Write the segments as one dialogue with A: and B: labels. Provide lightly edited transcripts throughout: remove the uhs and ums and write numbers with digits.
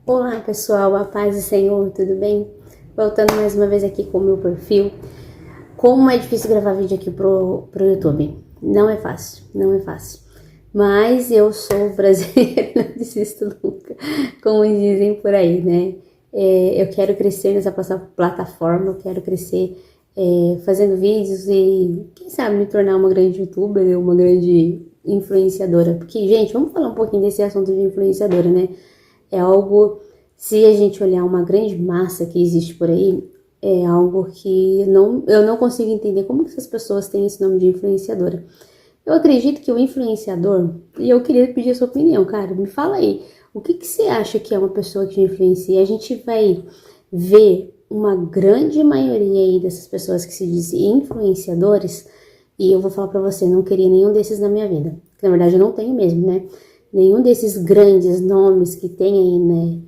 A: Olá pessoal, a paz do Senhor, tudo bem? Voltando mais uma vez aqui com o meu perfil. Como é difícil gravar vídeo aqui pro YouTube. Não é fácil, não é fácil. Mas eu sou brasileira, não desisto nunca, como dizem por aí, né? Eu quero crescer nessa plataforma, eu quero crescer fazendo vídeos e, quem sabe, me tornar uma grande youtuber, uma grande influenciadora. Porque, gente, vamos falar um pouquinho desse assunto de influenciadora, né? É algo, se a gente olhar uma grande massa que existe por aí, é algo que eu não consigo entender como que essas pessoas têm esse nome de influenciadora. Eu acredito que o influenciador, e eu queria pedir a sua opinião, cara, me fala aí, o que você acha que é uma pessoa que influencia? A gente vai ver uma grande maioria aí dessas pessoas que se dizem influenciadores, e eu vou falar pra você, não queria nenhum desses na minha vida. Na verdade, eu não tenho mesmo, né? Nenhum desses grandes nomes que tem aí, né,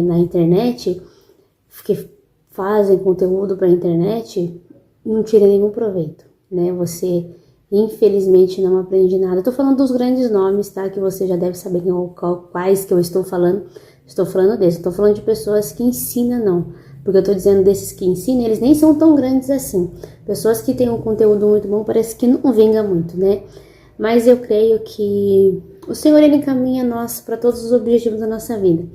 A: na internet, que fazem conteúdo para a internet, não tira nenhum proveito, né? Você, infelizmente, não aprende nada. Eu tô falando dos grandes nomes, tá? Que você já deve saber quais que eu estou falando. Estou falando desses, estou falando de pessoas que ensinam, não. Porque eu tô dizendo desses que ensinam, eles nem são tão grandes assim. Pessoas que têm um conteúdo muito bom, parece que não vinga muito, né? Mas eu creio que o Senhor, Ele encaminha nós para todos os objetivos da nossa vida.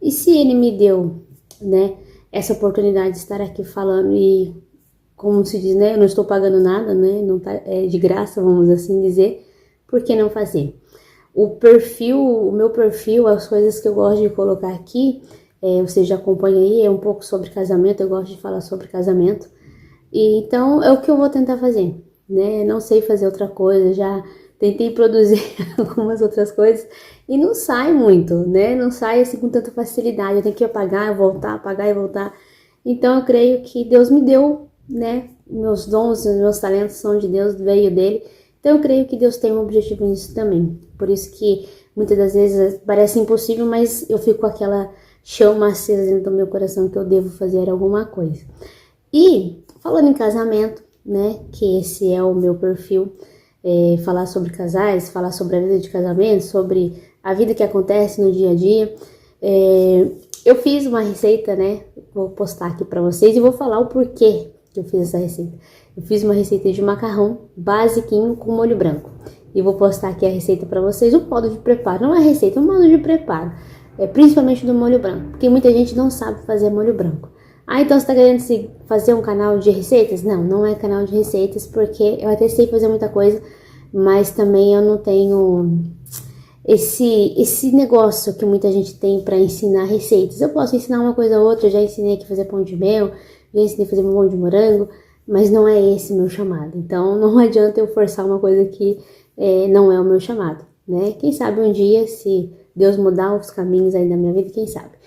A: E se Ele me deu, né, essa oportunidade de estar aqui falando e, como se diz, né, eu não estou pagando nada, né, não tá, é de graça, vamos assim dizer, por que não fazer? O meu perfil, as coisas que eu gosto de colocar aqui, você já acompanha aí, é um pouco sobre casamento, eu gosto de falar sobre casamento. E então é o que eu vou tentar fazer, né? Não sei fazer outra coisa, já tentei produzir algumas outras coisas e não sai muito, né? Não sai assim com tanta facilidade. Eu tenho que apagar e voltar. Então eu creio que Deus me deu, né? Meus dons, meus talentos são de Deus, veio dele. Então eu creio que Deus tem um objetivo nisso também. Por isso que muitas das vezes parece impossível, mas eu fico com aquela chama acesa dentro do meu coração que eu devo fazer alguma coisa. E falando em casamento, né? Que esse é o meu perfil. Falar sobre casais, falar sobre a vida de casamento, sobre a vida que acontece no dia a dia. Eu fiz uma receita, né? Vou postar aqui pra vocês e vou falar o porquê que eu fiz essa receita. Eu fiz uma receita de macarrão basiquinho com molho branco. E vou postar aqui a receita pra vocês, o modo de preparo. Não é receita, é um modo de preparo. Principalmente do molho branco, porque muita gente não sabe fazer molho branco. Ah, então você tá querendo fazer um canal de receitas? Não, não é canal de receitas, porque eu até sei fazer muita coisa, mas também eu não tenho esse negócio que muita gente tem para ensinar receitas. Eu posso ensinar uma coisa ou outra, eu já ensinei aqui a fazer pão de mel, já ensinei a fazer pão de morango, mas não é esse meu chamado. Então não adianta eu forçar uma coisa que não é o meu chamado, né? Quem sabe um dia, se Deus mudar os caminhos aí da minha vida, quem sabe.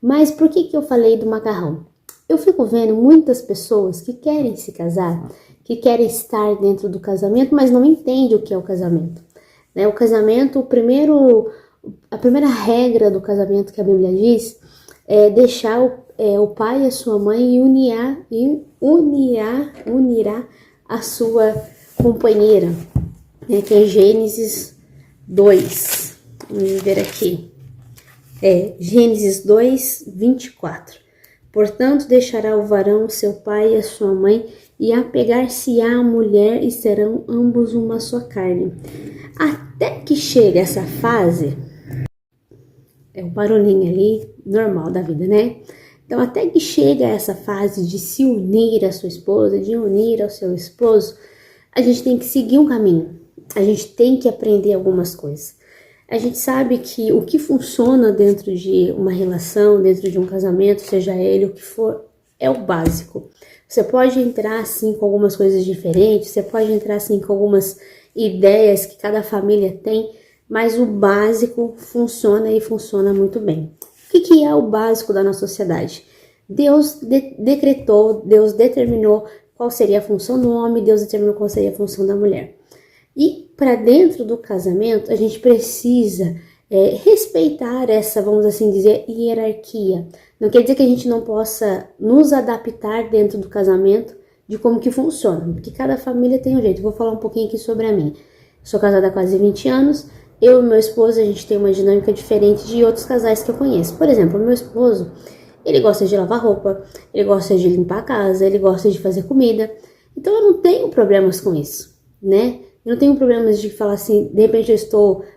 A: Mas por que eu falei do macarrão? Eu fico vendo muitas pessoas que querem se casar, que querem estar dentro do casamento, mas não entendem o que é o casamento. Né? O casamento, a primeira regra do casamento que a Bíblia diz é deixar o pai e a sua mãe e unirá a sua companheira, né? Que é Gênesis 2. Vamos ver aqui. Gênesis 2, 24. Portanto, deixará o varão seu pai e a sua mãe, e apegar-se-á a mulher, e serão ambos uma só carne. Até que chega essa fase, é um barulhinho ali, normal da vida, né? Então, até que chega essa fase de se unir à sua esposa, de unir ao seu esposo, a gente tem que seguir um caminho. A gente tem que aprender algumas coisas. A gente sabe que o que funciona dentro de uma relação, dentro de um casamento, seja ele o que for, é o básico. Você pode entrar assim com algumas coisas diferentes, você pode entrar assim com algumas ideias que cada família tem, mas o básico funciona e funciona muito bem. O que é o básico da nossa sociedade? Deus decretou, Deus determinou qual seria a função do homem, Deus determinou qual seria a função da mulher. E para dentro do casamento, a gente precisa respeitar essa, vamos assim dizer, hierarquia. Não quer dizer que a gente não possa nos adaptar dentro do casamento de como que funciona, porque cada família tem um jeito. Vou falar um pouquinho aqui sobre a minha. Sou casada há quase 20 anos, eu e meu esposo, a gente tem uma dinâmica diferente de outros casais que eu conheço. Por exemplo, o meu esposo, ele gosta de lavar roupa, ele gosta de limpar a casa, ele gosta de fazer comida. Então eu não tenho problemas com isso, né? Eu não tenho problemas de falar assim, de repente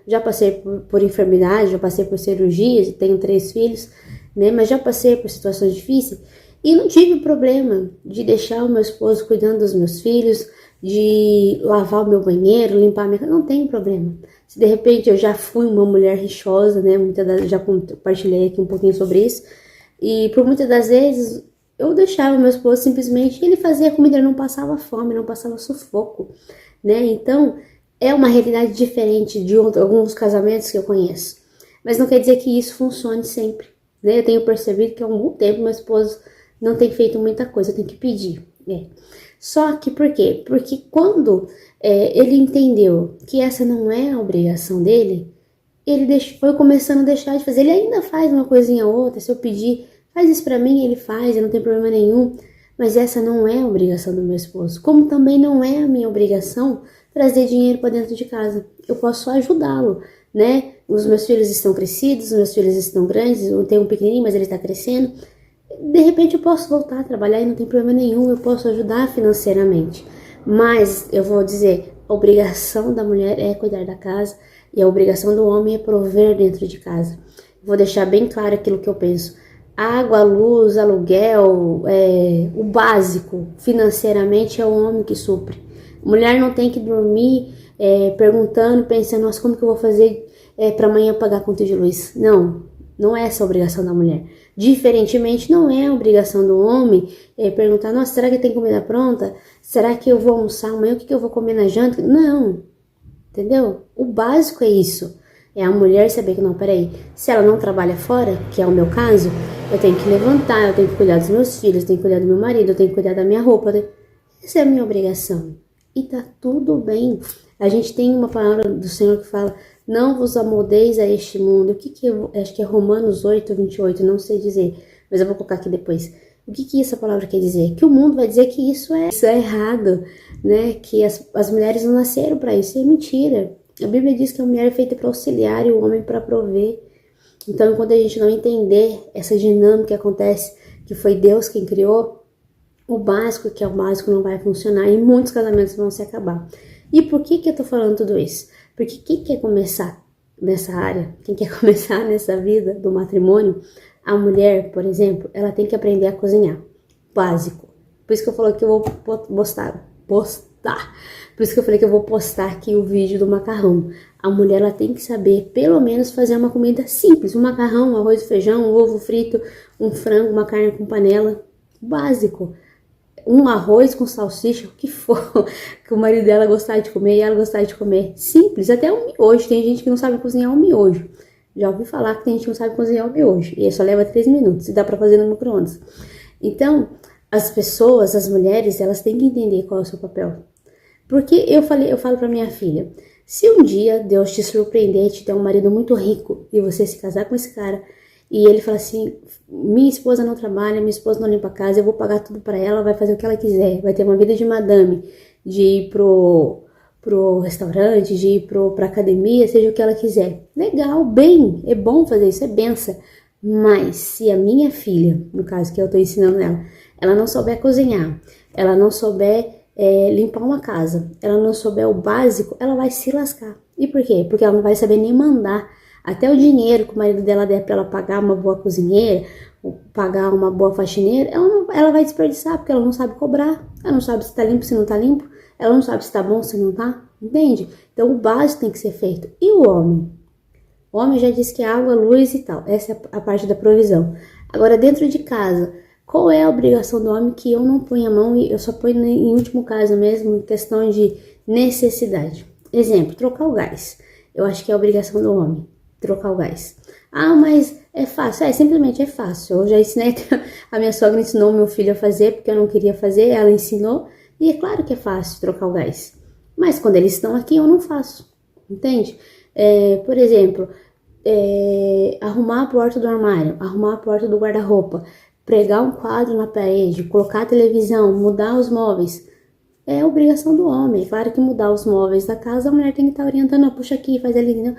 A: já passei por enfermidade, já passei por cirurgias, tenho 3 filhos, né? Mas já passei por situações difíceis e não tive problema de deixar o meu esposo cuidando dos meus filhos, de lavar o meu banheiro, limpar a minha casa, não tem problema. Se de repente eu já fui uma mulher rixosa, né? Já compartilhei aqui um pouquinho sobre isso. E por muitas das vezes eu deixava o meu esposo simplesmente, ele fazia a comida, ele não passava fome, não passava sufoco, né? Então é uma realidade diferente de alguns casamentos que eu conheço. Mas não quer dizer que isso funcione sempre, né? Eu tenho percebido que há algum tempo meu esposo não tem feito muita coisa, eu tenho que pedir, né? Só que por quê? Porque quando ele entendeu que essa não é a obrigação dele, ele foi começando a deixar de fazer. Ele ainda faz uma coisinha ou outra, se eu pedir, faz isso pra mim, ele faz, não tem problema nenhum. Mas essa não é a obrigação do meu esposo. Como também não é a minha obrigação trazer dinheiro para dentro de casa. Eu posso ajudá-lo, né? Os meus filhos estão crescidos, os meus filhos estão grandes, eu tenho um pequenininho, mas ele está crescendo. De repente eu posso voltar a trabalhar e não tem problema nenhum, eu posso ajudar financeiramente. Mas eu vou dizer, a obrigação da mulher é cuidar da casa e a obrigação do homem é prover dentro de casa. Vou deixar bem claro aquilo que eu penso. Água, luz, aluguel, o básico financeiramente é o homem que supre. A mulher não tem que dormir perguntando, pensando, nossa, como que eu vou fazer para amanhã pagar a conta de luz? Não, não é essa a obrigação da mulher. Diferentemente, não é a obrigação do homem perguntar, nossa, será que tem comida pronta? Será que eu vou almoçar amanhã? O que eu vou comer na janta? Não, entendeu? O básico é isso. É a mulher saber que, não, peraí, se ela não trabalha fora, que é o meu caso, eu tenho que levantar, eu tenho que cuidar dos meus filhos, eu tenho que cuidar do meu marido, eu tenho que cuidar da minha roupa. Essa é a minha obrigação. E tá tudo bem. A gente tem uma palavra do Senhor que fala, não vos amoldeis a este mundo. O que eu acho que é Romanos 8:28, não sei dizer, mas eu vou colocar aqui depois. O que essa palavra quer dizer? Que o mundo vai dizer que isso é errado, né? Que as mulheres não nasceram para isso. É mentira. A Bíblia diz que a mulher é feita para auxiliar e o homem para prover. Então, enquanto a gente não entender essa dinâmica que acontece, que foi Deus quem criou, o básico, que é o básico, não vai funcionar e muitos casamentos vão se acabar. E por que eu tô falando tudo isso? Porque quem quer começar nessa área, quem quer começar nessa vida do matrimônio, a mulher, por exemplo, ela tem que aprender a cozinhar. Básico. Por isso que eu falo que eu vou postar. Por isso que eu falei que eu vou postar aqui o vídeo do macarrão. A mulher, ela tem que saber, pelo menos, fazer uma comida simples. Um macarrão, um arroz e feijão, um ovo frito, um frango, uma carne com panela. Básico. Um arroz com salsicha, o que for, que o marido dela gostar de comer e ela gostar de comer. Simples, até um miojo. Tem gente que não sabe cozinhar um miojo. Já ouvi falar que tem gente que não sabe cozinhar um miojo. E só leva 3 minutos e dá pra fazer no micro-ondas. Então, as pessoas, as mulheres, elas têm que entender qual é o seu papel. Porque eu falo pra minha filha, se um dia Deus te surpreender, te der um marido muito rico e você se casar com esse cara e ele fala assim, minha esposa não trabalha, minha esposa não limpa a casa, eu vou pagar tudo pra ela, vai fazer o que ela quiser, vai ter uma vida de madame, de ir pro restaurante, de ir pra academia, seja o que ela quiser. Legal, bem, é bom fazer isso, é benção. Mas se a minha filha, no caso que eu tô ensinando ela não souber cozinhar, ela não souber limpar uma casa, ela não souber o básico, ela vai se lascar. E por quê? Porque ela não vai saber nem mandar. Até o dinheiro que o marido dela der pra ela pagar uma boa cozinheira, pagar uma boa faxineira, ela vai desperdiçar, porque ela não sabe cobrar. Ela não sabe se tá limpo, se não tá limpo. Ela não sabe se tá bom, se não tá. Entende? Então o básico tem que ser feito. E o homem? O homem já disse que é água, luz e tal. Essa é a parte da provisão. Agora, dentro de casa, qual é a obrigação do homem que eu não ponho a mão e eu só ponho em último caso mesmo, em questão de necessidade? Exemplo, trocar o gás. Eu acho que é a obrigação do homem, trocar o gás. Ah, mas é fácil. Simplesmente é fácil. Eu já ensinei, a minha sogra ensinou meu filho a fazer, porque eu não queria fazer, ela ensinou. E é claro que é fácil trocar o gás. Mas quando eles estão aqui, eu não faço. Entende? Por exemplo, arrumar a porta do armário, arrumar a porta do guarda-roupa, pregar um quadro na parede, colocar a televisão, mudar os móveis, é obrigação do homem. Claro que mudar os móveis da casa, a mulher tem que estar orientando, puxa aqui, faz ali, entendeu?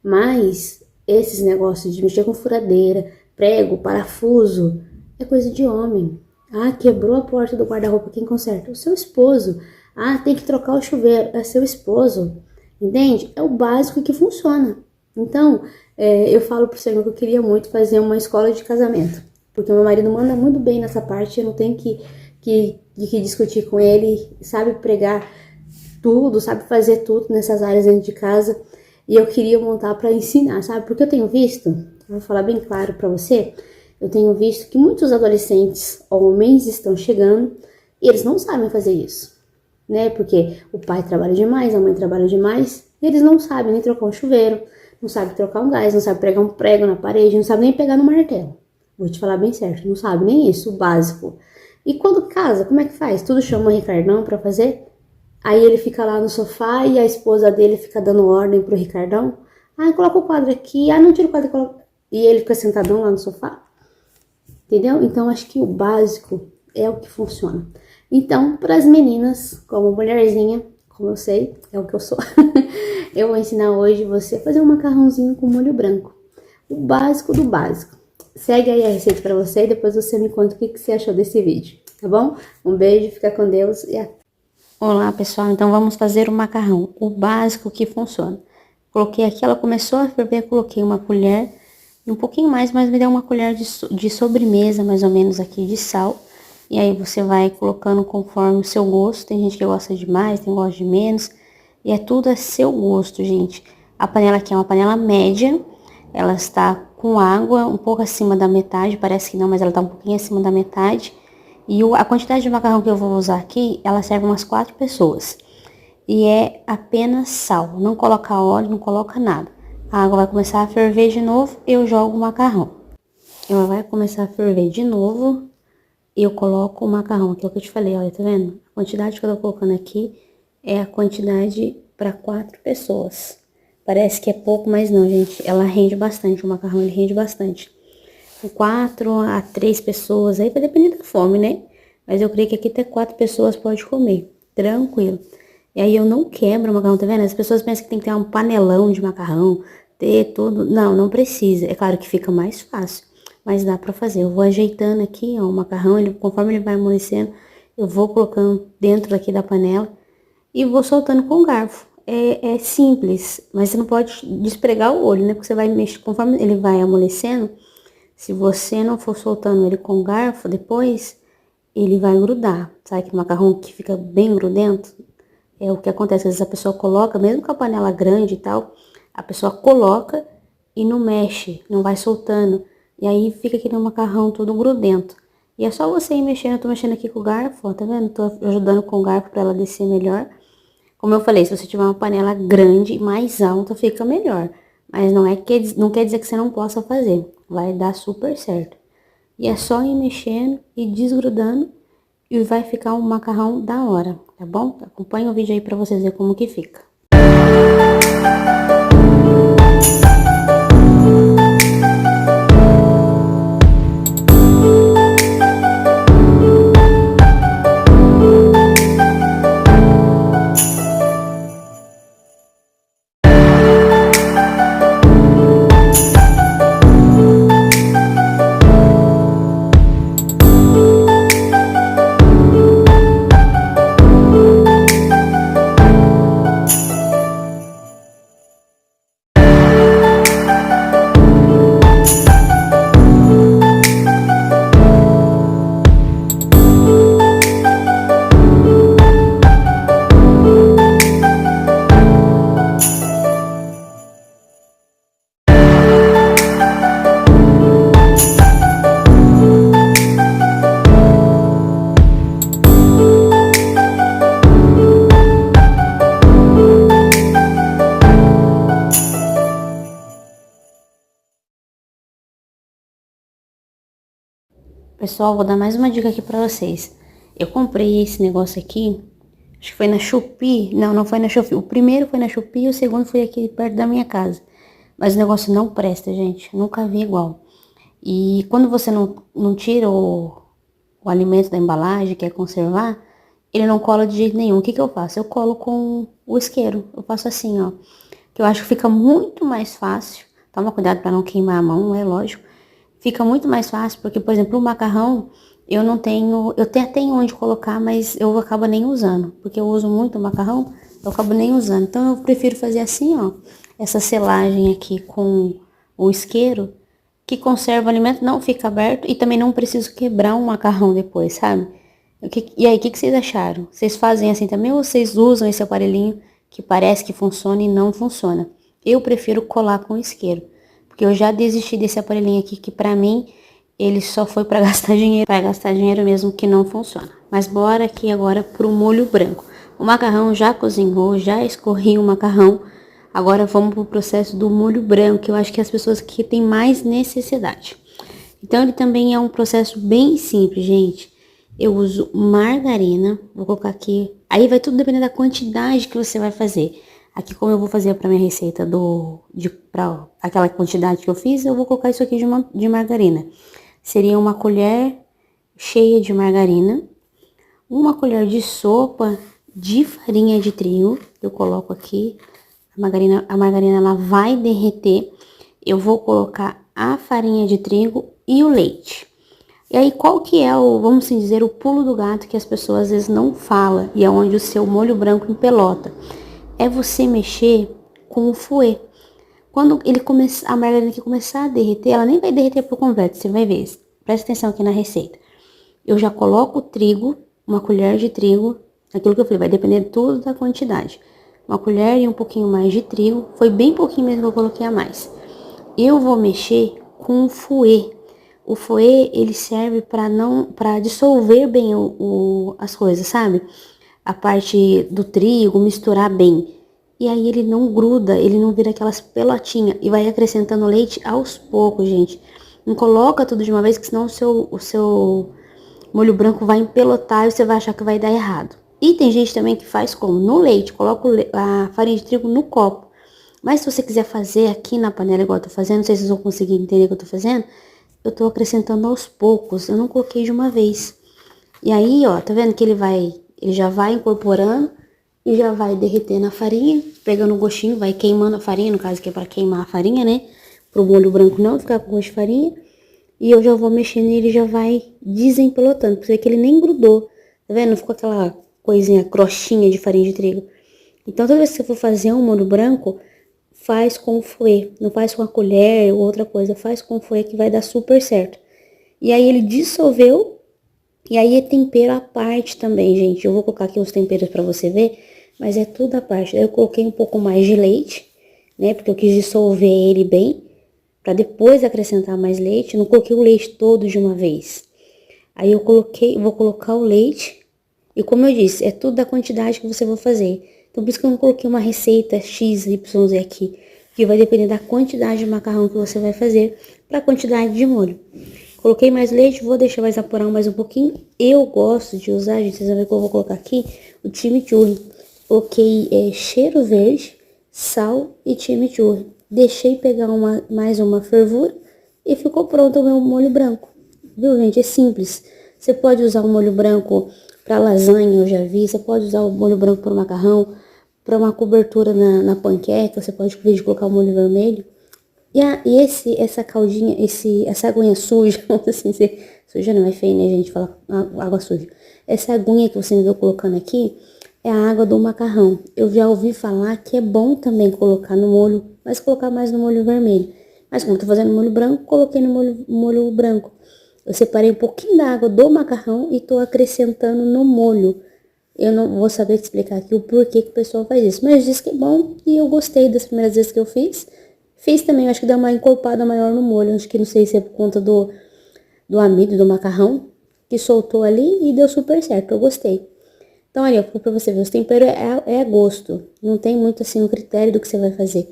A: Mas esses negócios de mexer com furadeira, prego, parafuso, é coisa de homem. Ah, quebrou a porta do guarda-roupa, quem conserta? O seu esposo. Ah, tem que trocar o chuveiro, é seu esposo. Entende? É o básico que funciona. Então, eu falo pro Senhor que eu queria muito fazer uma escola de casamento. Porque meu marido manda muito bem nessa parte, eu não tenho que discutir com ele, sabe pregar tudo, sabe fazer tudo nessas áreas dentro de casa. E eu queria montar para ensinar, sabe? Porque eu tenho visto, vou falar bem claro para você, eu tenho visto que muitos adolescentes, homens, estão chegando e eles não sabem fazer isso, né? Porque o pai trabalha demais, a mãe trabalha demais, e eles não sabem nem trocar um chuveiro, não sabem trocar um gás, não sabem pregar um prego na parede, não sabem nem pegar no martelo. Vou te falar bem certo, não sabe nem isso, o básico. E quando casa, como é que faz? Tudo chama o Ricardão para fazer? Aí ele fica lá no sofá e a esposa dele fica dando ordem pro Ricardão. Ah, coloca o quadro aqui. Ah, não tira o quadro. Coloca... E ele fica sentadão lá no sofá. Entendeu? Então, acho que o básico é o que funciona. Então, para as meninas, como mulherzinha, como eu sei, é o que eu sou, eu vou ensinar hoje você a fazer um macarrãozinho com molho branco. O básico do básico. Segue aí a receita para você e depois você me conta o que você achou desse vídeo, tá bom? Um beijo, fica com Deus e até. Olá pessoal, então vamos fazer o macarrão, o básico que funciona. Coloquei aqui, ela começou a ferver, coloquei uma colher e um pouquinho mais, mas me deu uma colher de sobremesa, mais ou menos aqui, de sal. E aí você vai colocando conforme o seu gosto, tem gente que gosta de mais, tem que gosta de menos. E é tudo a seu gosto, gente. A panela aqui é uma panela média, ela está com água um pouco acima da metade, parece que não, mas ela está um pouquinho acima da metade. E a quantidade de macarrão que eu vou usar aqui, ela serve umas 4 pessoas. E é apenas sal, não coloca óleo, não coloca nada. A água vai começar a ferver de novo, eu jogo o macarrão. Ela vai começar a ferver de novo, eu coloco o macarrão, aquilo que eu te falei, olha, tá vendo? A quantidade que eu tô colocando aqui é a quantidade para 4 pessoas. Parece que é pouco, mas não, gente, ela rende bastante, o macarrão ele rende bastante. 4 a 3 pessoas, aí vai depender da fome, né? Mas eu creio que aqui até 4 pessoas pode comer, tranquilo. E aí eu não quebro o macarrão, tá vendo? As pessoas pensam que tem que ter um panelão de macarrão, ter tudo. Não, não precisa. É claro que fica mais fácil, mas dá pra fazer. Eu vou ajeitando aqui, ó, o macarrão, conforme ele vai amolecendo, eu vou colocando dentro aqui da panela e vou soltando com o garfo. É simples, mas você não pode despregar o olho, né? Porque você vai mexer, conforme ele vai amolecendo, se você não for soltando ele com garfo, depois ele vai grudar. Sabe aquele macarrão que fica bem grudento? É o que acontece, às vezes a pessoa coloca, mesmo com a panela grande e tal, a pessoa coloca e não mexe, não vai soltando. E aí fica aquele macarrão todo grudento. E é só você ir mexendo, eu tô mexendo aqui com o garfo, ó, tá vendo? Tô ajudando com o garfo pra ela descer melhor. Como eu falei, se você tiver uma panela grande e mais alta, fica melhor. Mas não quer dizer que você não possa fazer. Vai dar super certo. E é só ir mexendo e desgrudando e vai ficar um macarrão da hora, tá bom? Acompanha o vídeo aí pra vocês verem como que fica. Pessoal, vou dar mais uma dica aqui pra vocês. Eu comprei esse negócio aqui, acho que foi na Shopee. Não, não foi na Shopee. O primeiro foi na Shopee e o segundo foi aqui perto da minha casa. Mas o negócio não presta, gente. Nunca vi igual. E quando você não tira o alimento da embalagem, quer conservar, ele não cola de jeito nenhum. O que que eu faço? Eu colo com o isqueiro. Eu faço assim, ó. que eu acho que fica muito mais fácil. Toma cuidado para não queimar a mão, é lógico. Fica muito mais fácil, porque, por exemplo, o macarrão, eu até tenho onde colocar, mas eu acabo nem usando, porque eu uso muito o macarrão, eu acabo nem usando. Então, eu prefiro fazer assim, ó, essa selagem aqui com o isqueiro, que conserva o alimento, não fica aberto e também não preciso quebrar um macarrão depois, sabe? E aí, o que vocês acharam? Vocês fazem assim também ou vocês usam esse aparelhinho que parece que funciona e não funciona? Eu prefiro colar com isqueiro, porque eu já desisti desse aparelhinho aqui que pra mim ele só foi pra gastar dinheiro mesmo que não funciona. Mas bora aqui agora pro molho branco. O macarrão já cozinhou, já escorri o macarrão. Agora vamos pro processo do molho branco, que eu acho que é as pessoas que têm mais necessidade. Então ele também é um processo bem simples, gente. Eu uso margarina, vou colocar aqui. Aí vai tudo depender da quantidade que você vai fazer. Aqui, como eu vou fazer pra minha receita pra aquela quantidade que eu fiz, eu vou colocar isso aqui de margarina. Seria uma colher cheia de margarina, uma colher de sopa de farinha de trigo. Eu coloco aqui, a margarina ela vai derreter. Eu vou colocar a farinha de trigo e o leite. E aí, qual que é vamos assim dizer, o pulo do gato que as pessoas às vezes não falam e é onde o seu molho branco empelota? É você mexer com o fouet. Quando a margarina que começar a derreter, ela nem vai derreter por completo, você vai ver. Presta atenção aqui na receita. Eu já coloco o trigo, uma colher de trigo, aquilo que eu falei, vai depender tudo da quantidade. Uma colher e um pouquinho mais de trigo, foi bem pouquinho mesmo que eu coloquei a mais. Eu vou mexer com o fouet. O fouet, ele serve para dissolver bem as coisas, sabe? A parte do trigo, misturar bem. E aí ele não gruda, ele não vira aquelas pelotinhas. E vai acrescentando leite aos poucos, gente. Não coloca tudo de uma vez, que senão o seu molho branco vai empelotar e você vai achar que vai dar errado. E tem gente também que faz como? No leite, coloca a farinha de trigo no copo. Mas se você quiser fazer aqui na panela igual eu tô fazendo, não sei se vocês vão conseguir entender o que eu tô fazendo, eu tô acrescentando aos poucos, eu não coloquei de uma vez. E aí, ó, tá vendo que ele já vai incorporando e já vai derretendo a farinha, pegando o gostinho, vai queimando a farinha, no caso que é pra queimar a farinha, né? Pro molho branco não ficar com gosto de farinha. E eu já vou mexendo e ele já vai desempelotando, pra você ver que ele nem grudou, tá vendo? Não ficou aquela coisinha, crostinha de farinha de trigo. Então, toda vez que você for fazer um molho branco, faz com fouet, não faz com a colher ou outra coisa, faz com fouet que vai dar super certo. E aí ele dissolveu, e aí é tempero à parte também, gente. Eu vou colocar aqui os temperos pra você ver, mas é tudo à parte. Aí eu coloquei um pouco mais de leite, né, porque eu quis dissolver ele bem, pra depois acrescentar mais leite. Não coloquei o leite todo de uma vez. Aí vou colocar o leite, e como eu disse, é tudo da quantidade que você vai fazer. Então, por isso que eu não coloquei uma receita X, Y, Z aqui, que vai depender da quantidade de macarrão que você vai fazer para a quantidade de molho. Coloquei mais leite, vou deixar mais evaporar mais um pouquinho. Eu gosto de usar, gente, vocês vão ver que eu vou colocar aqui o chimichurri. Coloquei cheiro verde, sal e chimichurri. Deixei pegar mais uma fervura e ficou pronto o meu molho branco. Viu, gente? É simples. Você pode usar o molho branco para lasanha, eu já vi. Você pode usar o molho branco para macarrão, para uma cobertura na panqueca. Você pode, em vez de colocar o molho vermelho. Essa caldinha, essa aguinha suja, vamos assim dizer, suja não é feio, né, gente? Fala água suja. Essa aguinha que você me viu colocando aqui é a água do macarrão. Eu já ouvi falar que é bom também colocar no molho, mas colocar mais no molho vermelho. Mas como eu tô fazendo molho branco, coloquei no molho branco. Eu separei um pouquinho da água do macarrão e tô acrescentando no molho. Eu não vou saber te explicar aqui o porquê que o pessoal faz isso, mas diz que é bom e eu gostei das primeiras vezes que eu fiz. Fiz também, acho que deu uma encorpada maior no molho, acho que não sei se é por conta do amido, do macarrão, que soltou ali e deu super certo, eu gostei. Então, olha, pra você ver, os temperos é a gosto, não tem muito assim o critério do que você vai fazer.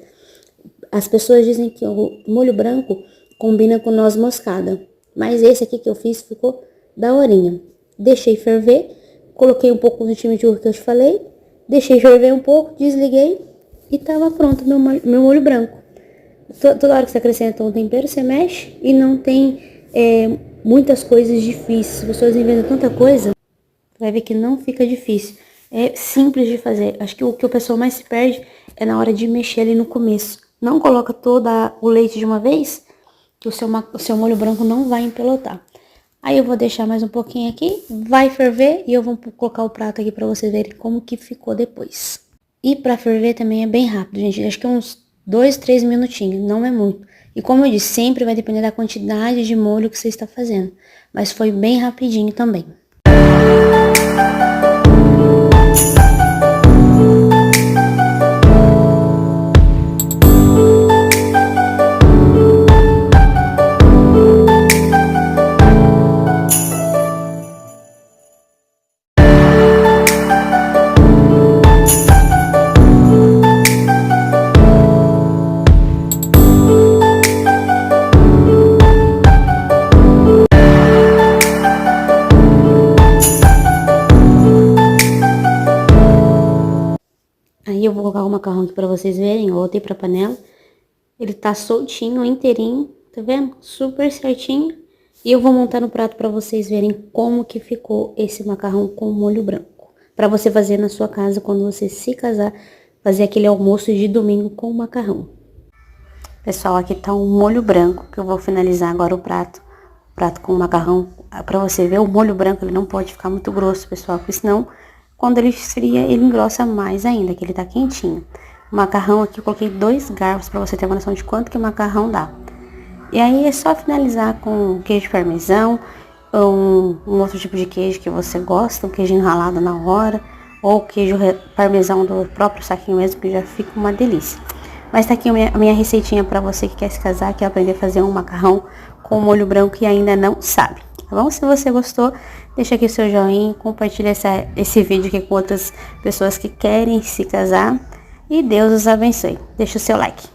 A: As pessoas dizem que o molho branco combina com noz moscada, mas esse aqui que eu fiz ficou daorinha. Deixei ferver, coloquei um pouco do chimichurri que eu te falei, deixei ferver um pouco, desliguei e tava pronto meu molho branco. Toda hora que você acrescenta um tempero, você mexe e não tem muitas coisas difíceis. As pessoas inventam tanta coisa, vai ver que não fica difícil. É simples de fazer. Acho que o que o pessoal mais se perde é na hora de mexer ali no começo. Não coloca todo o leite de uma vez, que o seu molho branco não vai empelotar. Aí eu vou deixar mais um pouquinho aqui, vai ferver e eu vou colocar o prato aqui pra vocês verem como que ficou depois. E pra ferver também é bem rápido, gente. Acho que uns 2, 3 minutinhos, não é muito. E como eu disse, sempre vai depender da quantidade de molho que você está fazendo. Mas foi bem rapidinho também. Aí eu vou colocar o macarrão aqui pra vocês verem, eu voltei pra panela. Ele tá soltinho, inteirinho, tá vendo? Super certinho. E eu vou montar no prato pra vocês verem como que ficou esse macarrão com molho branco. Pra você fazer na sua casa quando você se casar, fazer aquele almoço de domingo com macarrão. Pessoal, aqui tá um molho branco, que eu vou finalizar agora o prato. Prato com macarrão. Pra você ver, o molho branco ele não pode ficar muito grosso, pessoal, porque senão... Quando ele esfria, ele engrossa mais ainda, que ele tá quentinho. O macarrão aqui, eu coloquei 2 garfos pra você ter uma noção de quanto que o macarrão dá. E aí é só finalizar com queijo parmesão, ou um outro tipo de queijo que você gosta, um queijinho ralado na hora, ou queijo parmesão do próprio saquinho mesmo, que já fica uma delícia. Mas tá aqui a minha receitinha pra você que quer se casar, quer aprender a fazer um macarrão com molho branco e ainda não sabe. Tá bom? Se você gostou, deixa aqui o seu joinha, compartilha esse vídeo aqui com outras pessoas que querem se casar. E Deus os abençoe. Deixa o seu like.